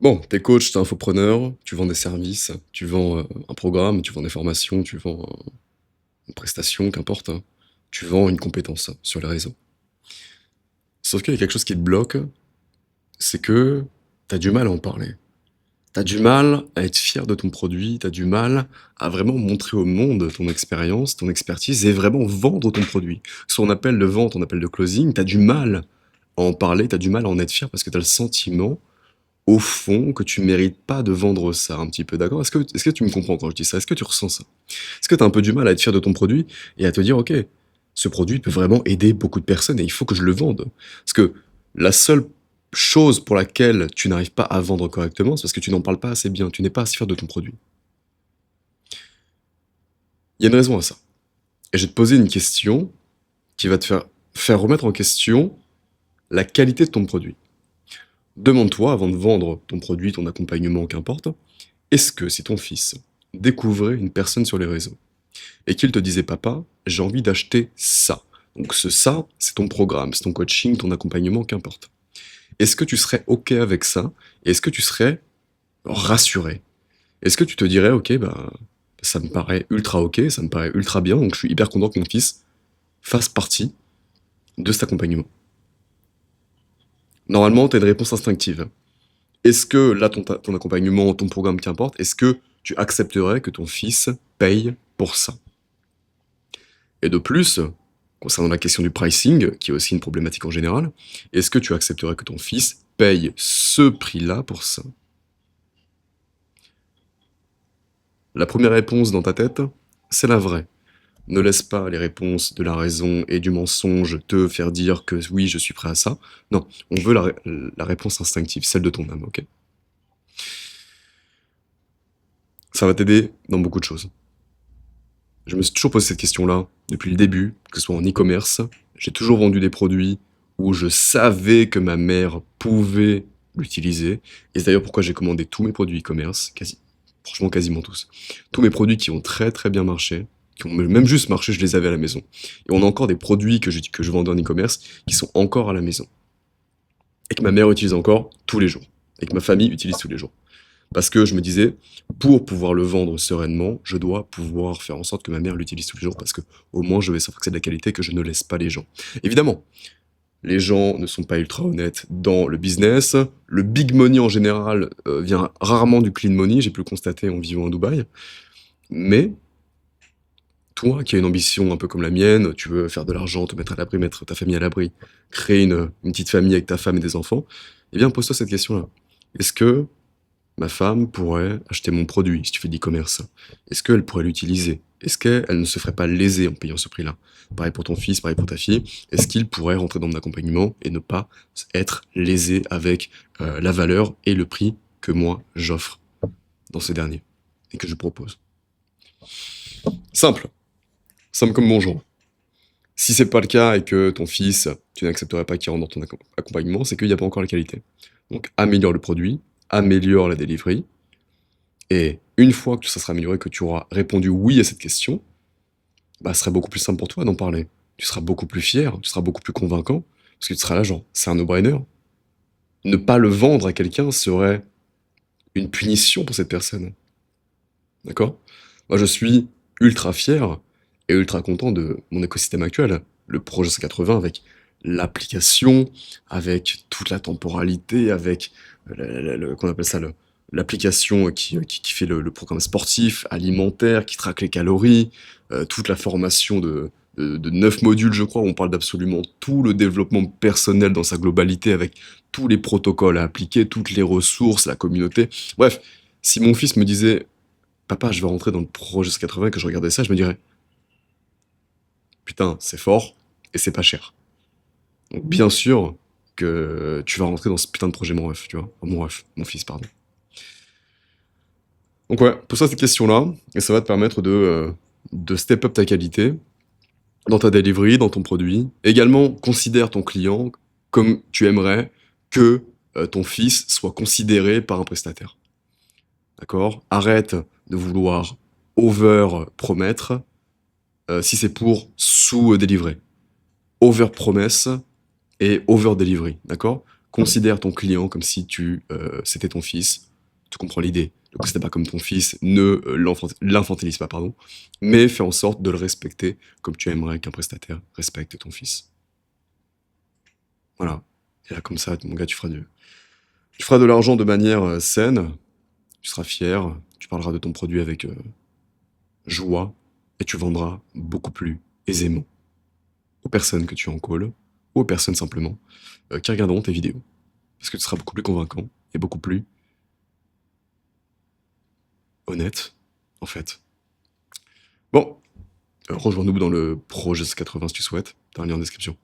Bon, t'es coach, t'es infopreneur, tu vends des services, tu vends un programme, tu vends des formations, tu vends une prestation, qu'importe, hein. Tu vends une compétence sur les réseaux. Sauf qu'il y a quelque chose qui te bloque, c'est que t'as du mal à en parler. T'as du mal à être fier de ton produit, t'as du mal à vraiment montrer au monde ton expérience, ton expertise et vraiment vendre ton produit. Ce qu'on appelle de vente, on appelle de closing, t'as du mal à en parler, t'as du mal à en être fier parce que t'as le sentiment au fond, que tu mérites pas de vendre ça un petit peu, d'accord? Est-ce que tu me comprends quand je dis ça? Est-ce que tu ressens ça? Est-ce que tu as un peu du mal à être fier de ton produit et à te dire: «OK, ce produit peut vraiment aider beaucoup de personnes et il faut que je le vende»? Parce que la seule chose pour laquelle tu n'arrives pas à vendre correctement, c'est parce que tu n'en parles pas assez bien, tu n'es pas assez fier de ton produit. Il y a une raison à ça et je vais te poser une question qui va te faire remettre en question la qualité de ton produit. Demande-toi, avant de vendre ton produit, ton accompagnement, qu'importe, est-ce que si ton fils découvrait une personne sur les réseaux et qu'il te disait: «Papa, j'ai envie d'acheter ça», donc ce «ça», c'est ton programme, c'est ton coaching, ton accompagnement, qu'importe. Est-ce que tu serais OK avec ça? Et est-ce que tu serais rassuré? Est-ce que tu te dirais: «OK, bah, ça me paraît ultra OK, ça me paraît ultra bien, donc je suis hyper content que mon fils fasse partie de cet accompagnement»? Normalement, tu as une réponse instinctive. Est-ce que là, ton accompagnement, ton programme, qu'importe, est-ce que tu accepterais que ton fils paye pour ça? Et de plus, concernant la question du pricing, qui est aussi une problématique en général, est-ce que tu accepterais que ton fils paye ce prix-là pour ça? La première réponse dans ta tête, c'est la vraie. Ne laisse pas les réponses de la raison et du mensonge te faire dire que oui, je suis prêt à ça. Non, on veut la réponse instinctive, celle de ton âme, ok? Ça va t'aider dans beaucoup de choses. Je me suis toujours posé cette question-là depuis le début, que ce soit en e-commerce. J'ai toujours vendu des produits où je savais que ma mère pouvait l'utiliser. Et c'est d'ailleurs pourquoi j'ai commandé tous mes produits e-commerce, franchement quasiment tous. Tous mes produits qui ont très très bien marché, qui ont même juste marché, je les avais à la maison. Et on a encore des produits que je vendais en e-commerce qui sont encore à la maison. Et que ma mère utilise encore tous les jours. Et que ma famille utilise tous les jours. Parce que je me disais, pour pouvoir le vendre sereinement, je dois pouvoir faire en sorte que ma mère l'utilise tous les jours parce que au moins je vais savoir que c'est de la qualité, que je ne laisse pas les gens. Évidemment, les gens ne sont pas ultra honnêtes dans le business. Le big money en général vient rarement du clean money, j'ai pu le constater en vivant à Dubaï. Mais toi qui as une ambition un peu comme la mienne, tu veux faire de l'argent, te mettre à l'abri, mettre ta famille à l'abri, créer une petite famille avec ta femme et des enfants, eh bien pose-toi cette question-là. Est-ce que ma femme pourrait acheter mon produit, si tu fais de l'e-commerce? Est-ce qu'elle pourrait l'utiliser? Est-ce qu'elle ne se ferait pas léser en payant ce prix-là? Pareil pour ton fils, pareil pour ta fille. Est-ce qu'il pourrait rentrer dans mon accompagnement et ne pas être lésé avec la valeur et le prix que moi j'offre dans ces derniers et que je propose? Simple, simple comme bonjour. Si c'est pas le cas et que ton fils, tu n'accepterais pas qu'il rentre dans ton accompagnement, c'est qu'il n'y a pas encore la qualité. Donc améliore le produit, améliore la delivery, et une fois que ça sera amélioré, que tu auras répondu oui à cette question, bah, ce sera beaucoup plus simple pour toi d'en parler. Tu seras beaucoup plus fier, tu seras beaucoup plus convaincant, parce que tu seras là genre, c'est un no-brainer. Ne pas le vendre à quelqu'un serait une punition pour cette personne. D'accord? Moi, je suis ultra fier et ultra content de mon écosystème actuel. Le projet 180 avec l'application, avec toute la temporalité, avec qu'on appelle ça l'application qui fait le programme sportif, alimentaire, qui traque les calories, toute la formation de 9 modules, je crois, où on parle d'absolument tout le développement personnel dans sa globalité, avec tous les protocoles à appliquer, toutes les ressources, la communauté. Bref, si mon fils me disait: «Papa, je vais rentrer dans le projet 80», que je regardais ça, je me dirais: «Putain, c'est fort et c'est pas cher». Donc bien sûr que tu vas rentrer dans ce putain de projet, mon ref, tu vois? Enfin, mon ref, mon fils, pardon. Donc ouais, pose-toi cette question-là et ça va te permettre de step up ta qualité dans ta delivery, dans ton produit. Également, considère ton client comme tu aimerais que, ton fils soit considéré par un prestataire. D'accord? Arrête de vouloir over promettre, si c'est pour sous, délivrer. Over promise et over delivery, d'accord? Considère ton client comme si c'était ton fils. Tu comprends l'idée. Ne le considère pas comme ton fils, ne l'infantilise pas, pardon, mais fais en sorte de le respecter comme tu aimerais qu'un prestataire respecte ton fils. Voilà. Et là, comme ça, mon gars, tu feras de l'argent de manière saine, tu seras fier, tu parleras de ton produit avec joie, et tu vendras beaucoup plus aisément aux personnes que tu en calls, ou aux personnes simplement qui regarderont tes vidéos. Parce que tu seras beaucoup plus convaincant et beaucoup plus honnête, en fait. Bon, rejoins-nous dans le Projet 80 si tu souhaites. T'as un lien en description.